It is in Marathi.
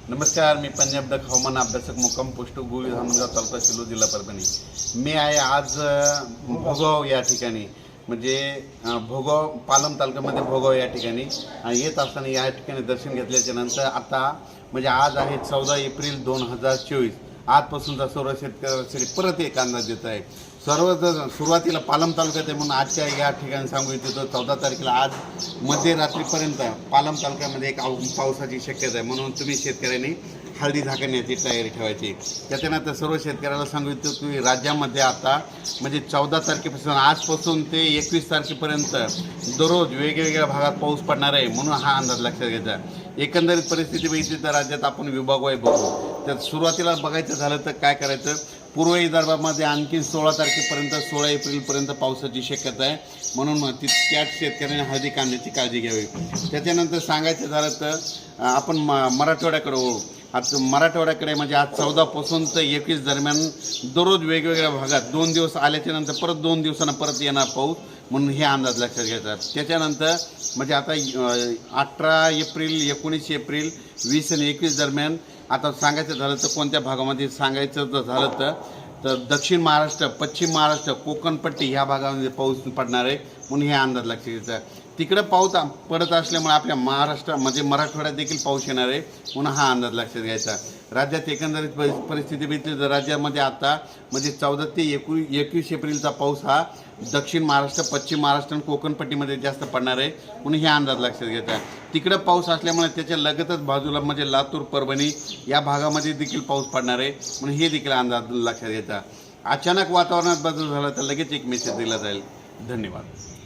नमस्कार, मी पंजाब द हवामान अभ्यासक मुक्काम पोस्ट गोळी धामणगाव तालुका शिलो जिल्हा परभणी। मी आहे आज भोगाव या ठिकाणी, म्हणजे भोगाव पालम तालुक्यामध्ये भोगाव या ठिकाणी येत असताना या ठिकाणी दर्शन घेतल्याच्या नंतर आता म्हणजे आज आहे 14 एप्रिल 2024। आजपासूनचा सर्व शेतकऱ्यांसाठी परत एक अंदाज देत आहे। सुरुवातीला पालम तालुक्यात आहे म्हणून आजच्या या ठिकाणी सांगू इच्छितो 14 तारखेला आज मध्यरात्रीपर्यंत पालम तालुक्यामध्ये एक पावसाची शक्यता आहे, म्हणून तुम्ही शेतकऱ्यांनी हळदी झाकण्याची तयारी ठेवायची। त्याच्यानंतर सर्व शेतकऱ्याला सांगू इच्छितो की राज्यामध्ये आता म्हणजे 14 तारखेपासून आजपासून ते 21 तारखेपर्यंत दररोज वेगवेगळ्या भागात पाऊस पडणार आहे, म्हणून हा अंदाज लक्षात घ्यायचा। एकंदरीत परिस्थिती बघितली तर राज्यात आपण विभागवार बघू तर सुरुवातीला बघायचं झालं तर काय करायचं, पूर्व विदर्भामध्ये आणखी 16 तारखेपर्यंत 16 एप्रिलपर्यंत पावसाची शक्यता आहे, म्हणून त्याच शेतकऱ्यांनी हळदी कांद्याची काळजी घ्यावी। त्याच्यानंतर सांगायचं झालं तर आपण मराठवाड्याकडे वळू। आज मराठवाड्याकडे म्हणजे आज 14 पासून तर 21 दरम्यान दररोज वेगवेगळ्या भागात 2 दिवस आल्याच्या नंतर परत 2 दिवसांना परत येणार पाऊस, म्हणून हे अंदाज लक्षात घ्यायचा। त्याच्यानंतर म्हणजे आता 18 एप्रिल 19 एप्रिल 20 आणि 21 दरम्यान आता सांगायचं झालं तर कोणत्या भागामध्ये सांगायचं झालं तर दक्षिण महाराष्ट्र, पश्चिम महाराष्ट्र, कोकणपट्टी ह्या भागामध्ये पाऊस पडणार आहे, म्हणून हे अंदाज लक्षात घ्यायचा। तिकडं पाऊस पडत असल्यामुळे आपल्या महाराष्ट्र म्हणजे मराठवाड्यात देखील पाऊस येणार आहे, म्हणून हा अंदाज लक्षात घ्यायचा। राज्यात एकंदरीत परिस्थिती बघितली तर राज्यामध्ये आता म्हणजे 14 ते 21 एप्रिलचा पाऊस हा दक्षिण महाराष्ट्र, पश्चिम महाराष्ट्र आणि कोकणपट्टीमध्ये जास्त पडणार आहे, म्हणून हे अंदाज लक्षात घ्यायचा। तिकडं पाऊस असल्यामुळे त्याच्या लगतच बाजूला म्हणजे लातूर, परभणी या भागामध्ये देखील पाऊस पडणार आहे, म्हणून हे देखील अंदाज लक्षात घ्यायचा। अचानक वातावरणात बदल झाला तर लगेच एक मेसेज दिला जाईल। धन्यवाद।